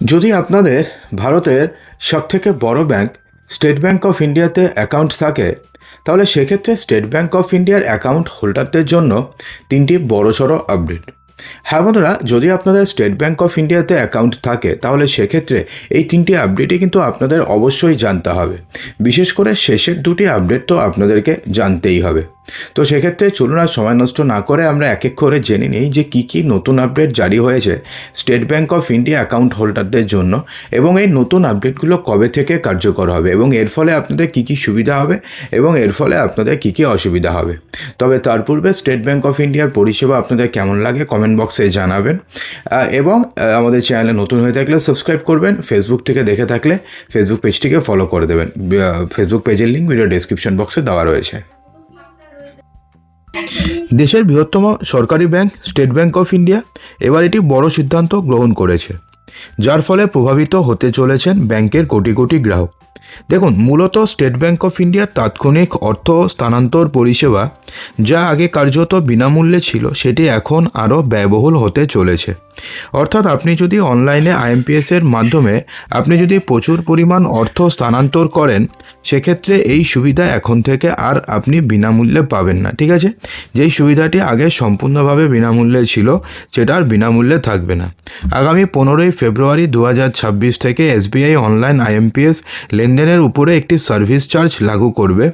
যদি আপনাদের ভারতের সবথেকে বড় ব্যাংক স্টেট ব্যাংক অফ ইন্ডিয়াতে অ্যাকাউন্ট থাকে, তাহলে সেক্ষেত্রে স্টেট ব্যাংক অফ ইন্ডিয়ার অ্যাকাউন্ট হোল্ডারদের জন্য তিনটি বড়সড় আপডেট। হ্যাঁ বন্ধুরা, যদি আপনাদের স্টেট ব্যাংক অফ ইন্ডিয়াতে অ্যাকাউন্ট থাকে তাহলে সেক্ষেত্রে এই তিনটি আপডেটই কিন্তু আপনাদের অবশ্যই জানতে হবে। বিশেষ করে শেষের দুটি আপডেট তো আপনাদেরকে জানতেই হবে। তো সেক্ষেত্রে চলুন আর সময় নষ্ট না করে আমরা এক এক করে জেনে নিই যে কী কী নতুন আপডেট জারি হয়েছে state bank of India account হোল্ডারদের জন্য, এবং এই নতুন আপডেটগুলো কবে থেকে কার্যকর হবে এবং এর ফলে আপনাদের কী কী সুবিধা হবে এবং এর ফলে আপনাদের কী কী অসুবিধা হবে। তবে তার পূর্বে স্টেট ব্যাংক অফ ইন্ডিয়ার পরিষেবা আপনাদের কেমন লাগে কমেন্ট বক্সে জানাবেন, এবং আমাদের চ্যানেলে নতুন হয়ে থাকলে সাবস্ক্রাইব করবেন। ফেসবুক থেকে দেখে থাকলে ফেসবুক পেজটিকে ফলো করে দেবেন। ফেসবুক পেজের লিঙ্ক ভিডিও ডেসক্রিপশন বক্সে দেওয়া রয়েছে। দেশের বৃহত্তম সরকারি bank state bank of India এবার এটি বড় সিদ্ধান্ত গ্রহণ করেছে, যার ফলে প্রভাবিত হতে চলেছেন ব্যাংকের কোটি কোটি গ্রাহক। দেখুন, মূলত স্টেট ব্যাংক অফ ইন্ডিয়ার তাৎক্ষণিক অর্থ স্থানান্তর পরিষেবা, যা আগে কার্যত বিনামূল্যে ছিল, সেটি এখন আরও ব্যয়বহুল হতে চলেছে। অর্থাৎ আপনি যদি অনলাইনে আইএমপিএসের মাধ্যমে আপনি যদি প্রচুর পরিমাণ অর্থ স্থানান্তর করেন, সেক্ষেত্রে এই সুবিধা এখন থেকে আর আপনি বিনামূল্যে পাবেন না। ঠিক আছে, যেই সুবিধাটি আগে সম্পূর্ণভাবে বিনামূল্যে ছিল সেটা আর বিনামূল্যে থাকবে না। আগামী 15ই ফেব্রুয়ারি 2026 থেকে এসবিআই অনলাইন আইএমপিএস লেনদেনের উপরে একটি সার্ভিস চার্জ লাগু করবে,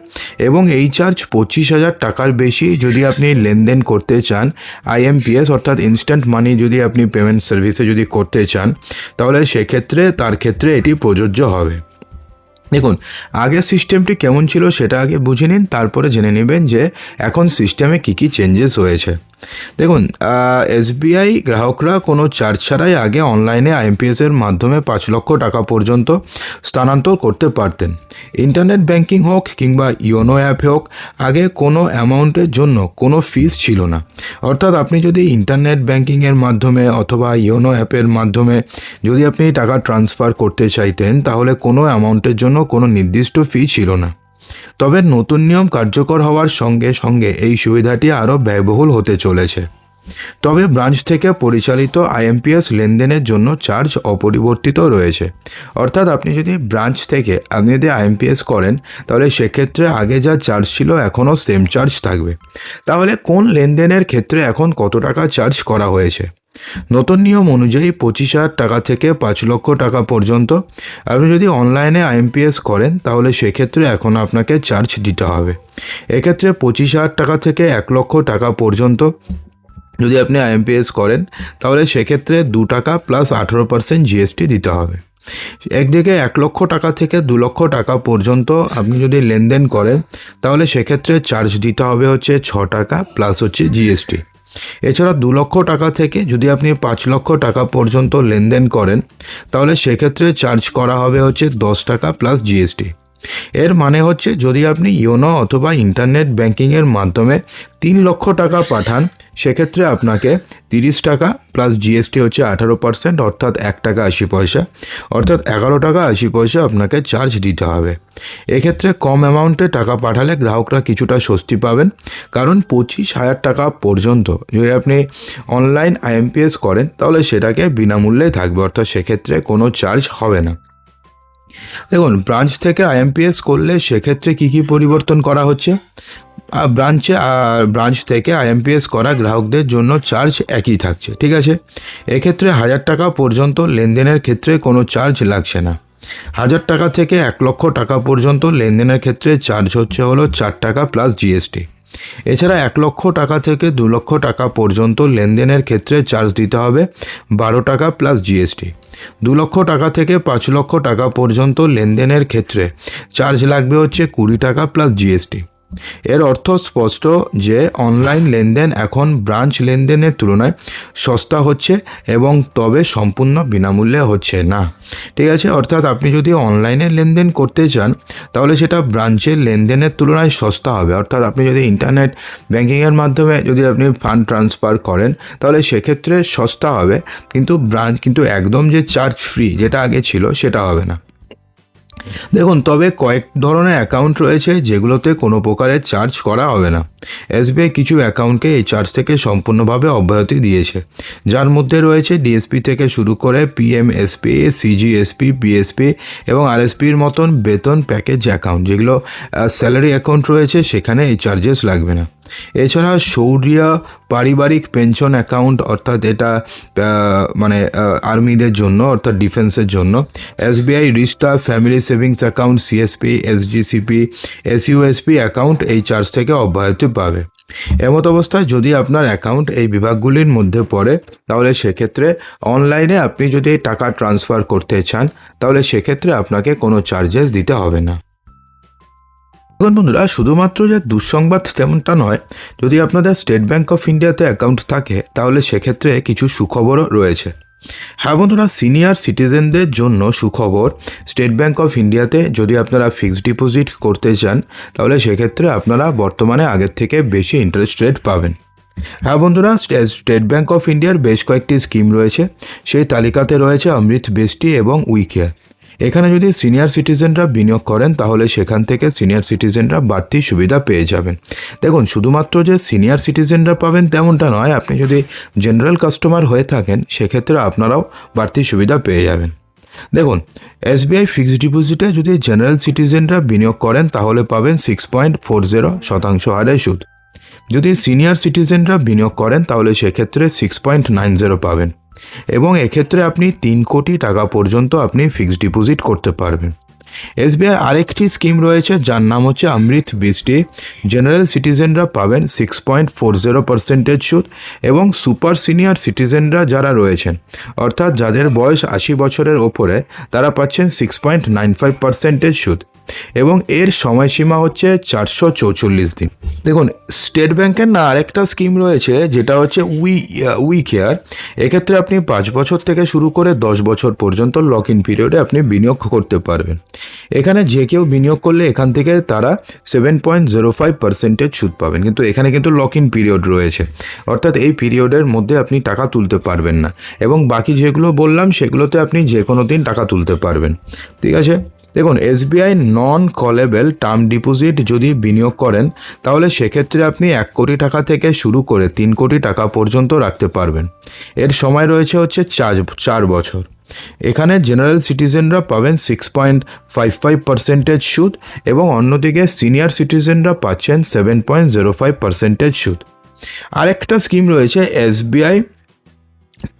এবং এই চার্জ 25,000 টাকার বেশি যদি আপনি লেনদেন করতে চান আইএমপিএস অর্থাৎ ইনস্ট্যান্ট মানি যদি আপনি পেমেন্ট সার্ভিসে যদি করতে চান, তাহলে সেক্ষেত্রে তার ক্ষেত্রে এটি প্রযোজ্য হবে। দেখুন, আগের সিস্টেমটি কেমন ছিল সেটা আগে বুঝে নিন, তারপরে জেনে নেবেন যে এখন সিস্টেমে কী কী চেঞ্জেস হয়েছে। দেখুন, এসবিআই গ্রাহকরা কোনো চার্জ ছাড়াই আগে অনলাইনে আইএমপিএসের মাধ্যমে 5 লক্ষ টাকা পর্যন্ত স্থানান্তর করতে পারতেন। ইন্টারনেট ব্যাংকিং হোক কিংবা ইয়োনো অ্যাপ হোক, আগে কোনো অ্যামাউন্টের জন্য কোনো ফিস ছিল না। অর্থাৎ আপনি যদি ইন্টারনেট ব্যাংকিংয়ের মাধ্যমে অথবা ইয়োনো অ্যাপের মাধ্যমে যদি আপনি টাকা ট্রান্সফার করতে চাইতেন, তাহলে কোনো অ্যামাউন্টের জন্য কোনো নির্দিষ্ট ফি ছিল না। তবে নতুন নিয়ম কার্যকর হওয়ার সঙ্গে সঙ্গে এই সুবিধাটি আরও ব্যয়বহুল হতে চলেছে। তবে ব্রাঞ্চ থেকে পরিচালিত আইএমপিএস লেনদেনের জন্য চার্জ অপরিবর্তিত রয়েছে। অর্থাৎ আপনি যদি ব্রাঞ্চ থেকে আপনি যদি আইএমপিএস করেন, তাহলে সেক্ষেত্রে আগে যা চার্জ ছিল এখনও সেম চার্জ থাকবে। তাহলে কোন লেনদেনের ক্ষেত্রে এখন কত টাকা চার্জ করা হয়েছে? নতুন নিয়ম অনুযায়ী 25,000 টাকা থেকে 5 লক্ষ টাকা পর্যন্ত আপনি যদি অনলাইনে আইএমপিএস করেন, তাহলে সেক্ষেত্রে এখন আপনাকে চার্জ দিতে হবে। এক্ষেত্রে 25,000 টাকা থেকে 1 লক্ষ টাকা পর্যন্ত যদি আপনি আইএমপিএস করেন, তাহলে সেক্ষেত্রে 2 টাকা প্লাস 18% জিএসটি দিতে হবে। একদিকে 1 লক্ষ টাকা থেকে 2 লক্ষ টাকা পর্যন্ত আপনি যদি লেনদেন করেন, তাহলে সেক্ষেত্রে চার্জ দিতে হবে হচ্ছে 6 টাকা প্লাস হচ্ছে জিএসটি। এছাড়া 2 লক্ষ টাকা থেকে যদি আপনি 5 লক্ষ টাকা পর্যন্ত লেনদেন করেন, তাহলে সেক্ষেত্রে চার্জ করা হবে হচ্ছে 10 টাকা প্লাস জিএসটি। এর মানে হচ্ছে যদি আপনি ইয়োনো অথবা ইন্টারনেট ব্যাংকিংয়ের মাধ্যমে 3 লক্ষ টাকা পাঠান, সেক্ষেত্রে আপনাকে 30 টাকা প্লাস জিএসটি হচ্ছে 18%, অর্থাৎ 1 টাকা 80 পয়সা, অর্থাৎ 11 টাকা 80 পয়সা আপনাকে চার্জ দিতে হবে। এক্ষেত্রে কম অ্যামাউন্টে টাকা পাঠালে গ্রাহকরা কিছুটা স্বস্তি পাবেন, কারণ 25,000 টাকা পর্যন্ত যদি আপনি অনলাইন আইএমপিএস করেন, তাহলে সেটাকে বিনামূল্যে থাকবে, অর্থাৎ সেক্ষেত্রে কোনো চার্জ হবে না। দেখুন, ব্রাঞ্চ থেকে আইএমপিএস করলে সেক্ষেত্রে কী কী পরিবর্তন করা হচ্ছে? ব্রাঞ্চ থেকে আইএমপিএস করা গ্রাহকদের জন্য চার্জ একই থাকছে। ঠিক আছে, এক্ষেত্রে 1,000 টাকা পর্যন্ত লেনদেনের ক্ষেত্রে কোনো চার্জ লাগছে না। 1,000 টাকা থেকে 1 লক্ষ টাকা পর্যন্ত লেনদেনের ক্ষেত্রে চার্জ হলো 4 টাকা প্লাস জিএসটি। এছাড়া 1 লক্ষ টাকা থেকে 2 লক্ষ টাকা পর্যন্ত লেনদেনের ক্ষেত্রে চার্জ দিতে হবে 12 টাকা প্লাস জিএসটি। 2 লক্ষ টাকা থেকে 5 লক্ষ টাকা পর্যন্ত লেনদেনের ক্ষেত্রে চার্জ লাগবে হচ্ছে 20 টাকা প্লাস জিএসটি। এর অর্থ স্পষ্ট যে অনলাইন লেনদেন এখন ব্রাঞ্চ লেনদেনের তুলনায় সস্তা হচ্ছে, এবং তবে সম্পূর্ণ বিনামূল্যে হচ্ছে না। ঠিক আছে, অর্থাৎ আপনি যদি অনলাইনে লেনদেন করতে চান, তাহলে সেটা ব্রাঞ্চের লেনদেনের তুলনায় সস্তা হবে। অর্থাৎ আপনি যদি ইন্টারনেট ব্যাংকিংয়ের মাধ্যমে যদি আপনি ফান্ড ট্রান্সফার করেন, তাহলে সেক্ষেত্রে সস্তা হবে, কিন্তু একদম যে চার্জ ফ্রি যেটা আগে ছিল সেটা হবে না। দেখুন, তবে কয়েক ধরনের অ্যাকাউন্ট রয়েছে যেগুলোতে কোনো প্রকারের চার্জ করা হবে না। এসবিআই কিছু অ্যাকাউন্টকে এই চার্জ থেকে সম্পূর্ণভাবে অব্যাহতি দিয়েছে, যার মধ্যে রয়েছে ডিএসপি থেকে শুরু করে পিএমএসপি, সিজিএসপি, বিএসপি এবং আরএসপির মতন বেতন প্যাকেজ অ্যাকাউন্ট, যেগুলো স্যালারি অ্যাকাউন্ট রয়েছে, সেখানে এই চার্জেস লাগবে না। এছাড়া শৌর্য পারিবারিক পেনশন অ্যাকাউন্ট, অর্থাৎ এটা আর্মিদের জন্য, অর্থাৎ ডিফেন্সের জন্য। SBI Rishta family savings account, CSP, SGCP, SUSP account এই চার্জ থেকে অব্যাহতি পাবে। এমত অবস্থায় যদি আপনার অ্যাকাউন্ট এই বিভাগগুলির মধ্যে পড়ে, তাহলে সেক্ষেত্রে অনলাইনে আপনি যদি টাকা ট্রান্সফার করতে চান, তাহলে সেক্ষেত্রে আপনাকে কোনো চার্জেস দিতে হবে না। এখন বন্ধুরা, শুধুমাত্র যে দুঃসংবাদ তেমনটা নয়, যদি আপনাদের স্টেট ব্যাঙ্ক অফ ইন্ডিয়াতে অ্যাকাউন্ট থাকে, তাহলে সেক্ষেত্রে কিছু সুখবরও রয়েছে। হ্যাঁ বন্ধুরা, সিনিয়র সিটিজেনদের জন্য সুখবর। স্টেট ব্যাঙ্ক অফ ইন্ডিয়াতে যদি আপনারা ফিক্সড ডিপোজিট করতে চান, তাহলে সেক্ষেত্রে আপনারা বর্তমানে আগের থেকে বেশি ইন্টারেস্ট রেট পাবেন। হ্যাঁ বন্ধুরা, স্টেট ব্যাঙ্ক অফ ইন্ডিয়ার বেশ কয়েকটি স্কিম রয়েছে। সেই তালিকাতে রয়েছে অমৃত বেস্টি এবং উইকেয়ার। এখানে যদি সিনিয়র সিটিজেনরা বিনিয়োগ করেন, তাহলে সেখান থেকে সিনিয়র সিটিজেনরা বাড়তি সুবিধা পেয়ে যাবেন। দেখুন, শুধুমাত্র যে সিনিয়র সিটিজেনরা পাবেন তেমনটা নয়, আপনি যদি জেনারেল কাস্টমার হয়ে থাকেন, সেক্ষেত্রে আপনারাও বাড়তি সুবিধা পেয়ে যাবেন। দেখুন, এসবিআই ফিক্সড ডিপোজিটে যদি জেনারেল সিটিজেনরা বিনিয়োগ করেন, তাহলে পাবেন 6.40% হারে সুদ। যদি সিনিয়র সিটিজেনরা বিনিয়োগ করেন, তাহলে সেক্ষেত্রে 6.90 পাবেন, এবং এক্ষেত্রে আপনি 3 কোটি টাকা পর্যন্ত আপনি ফিক্সড ডিপোজিট করতে পারবেন। এসবিআই আরেকটি স্কিম রয়েছে, যার নাম হচ্ছে অমৃত বেস্টি। জেনারেল সিটিজেনরা পাবেন 6.40% সুদ, এবং সুপার সিনিয়র সিটিজেনরা যারা রয়েছেন, অর্থাৎ যাদের বয়স 80 বছরের ওপরে, তারা পাচ্ছেন 6.95% সুদ, এবং এর সময়সীমা হচ্ছে 444 দিন। দেখুন, স্টেট ব্যাংকের না আরেকটা স্কিম রয়েছে, যেটা হচ্ছে উইকেয়ার। এক্ষেত্রে আপনি 5 বছর থেকে শুরু করে 10 বছর পর্যন্ত লক ইন পিরিয়ডে আপনি বিনিয়োগ করতে পারবেন। এখানে যে কেউ বিনিয়োগ করলে এখান থেকে তারা 7.05% সুদ পাবেন, কিন্তু এখানে কিন্তু লক ইন পিরিয়ড রয়েছে, অর্থাৎ এই পিরিয়ডের মধ্যে আপনি টাকা তুলতে পারবেন না, এবং বাকি যেগুলো বললাম সেগুলোতে আপনি যে কোনো দিন টাকা তুলতে পারবেন। ঠিক আছে। দেখুন, এসবিআই নন কলেবল টার্ম ডিপোজিট যদি বিনিয়োগ করেন, তাহলে সেক্ষেত্রে আপনি 1 কোটি টাকা থেকে শুরু করে 3 কোটি টাকা পর্যন্ত রাখতে পারবেন। এর সময় রয়েছে হচ্ছে 4 বছর। এখানে জেনারেল সিটিজেনরা পাবেন 6.55% সুদ, এবং অন্যদিকে সিনিয়র সিটিজেনরা পাচ্ছেন 7.05% সুদ। আরেকটা স্কিম রয়েছে, এসবিআই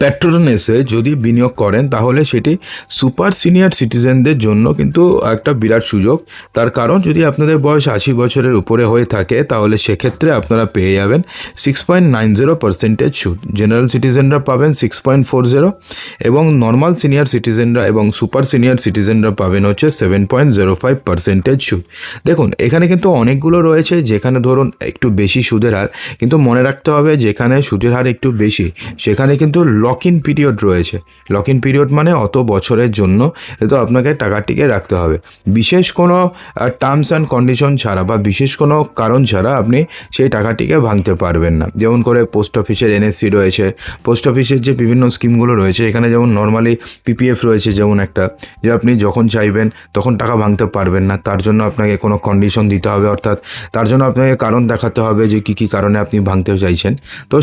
প্যাট্রোনেসে যদি বিনিয়োগ করেন, তাহলে সেটি সুপার সিনিয়র সিটিজেনদের জন্য কিন্তু একটা বিরাট সুযোগ। তার কারণ, যদি আপনাদের বয়স 80 বছরের উপরে হয়ে থাকে, তাহলে সেক্ষেত্রে আপনারা পেয়ে যাবেন 6.90% সুদ। জেনারেল সিটিজেনরা পাবেন 6.40, এবং নর্মাল সিনিয়র সিটিজেনরা এবং সুপার সিনিয়র সিটিজেনরা পাবেন হচ্ছে 7.05% সুদ। দেখুন, এখানে কিন্তু অনেকগুলো রয়েছে যেখানে ধরুন একটু বেশি সুদের হার, কিন্তু মনে রাখতে হবে যেখানে সুদের হার একটু বেশি, সেখানে কিন্তু লক ইন পিরিয়ড রয়েছে। লক ইন পিরিয়ড মানে অত বছরের জন্য তো আপনাকে টাকাটিকে রাখতে হবে। বিশেষ কোনো টার্মস অ্যান্ড কন্ডিশন ছাড়া বা বিশেষ কোনো কারণ ছাড়া আপনি সেই টাকাটিকে ভাঙতে পারবেন না। যেমন করে পোস্ট অফিসের এনএসসি রয়েছে, পোস্ট অফিসের যে বিভিন্ন স্কিমগুলো রয়েছে, এখানে যেমন নর্মালি পিপিএফ রয়েছে, যেমন একটা, যে আপনি যখন চাইবেন তখন টাকা ভাঙতে পারবেন না, তার জন্য আপনাকে কোনো কন্ডিশন দিতে হবে, অর্থাৎ তার জন্য আপনাকে কারণ দেখাতে হবে যে কী কী কারণে আপনি ভাঙতে চাইছেন। তো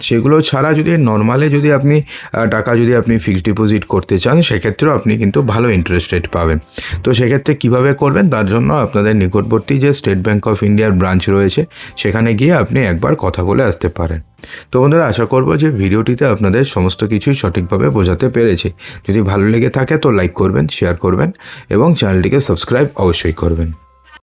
সেগুলো ছাড়া যদি নর্মালে যদি আপনি টাকা যদি আপনি ফিক্সড ডিপোজিট করতে চান, সেক্ষেত্রেও আপনি কিন্তু ভালো ইন্টারেস্ট রেট পাবেন। তো সেক্ষেত্রে কীভাবে করবেন, তার জন্য আপনাদের নিকটবর্তী যে স্টেট ব্যাঙ্ক অফ ইন্ডিয়ার ব্রাঞ্চ রয়েছে, সেখানে গিয়ে আপনি একবার কথা বলে আসতে পারেন। তো বন্ধুরা, আশা করব যে ভিডিওটিতে আপনাদের সমস্ত কিছুই সঠিকভাবে বোঝাতে পেরেছি। যদি ভালো লেগে থাকে তো লাইক করবেন, শেয়ার করবেন, এবং চ্যানেলটিকে সাবস্ক্রাইব অবশ্যই করবেন।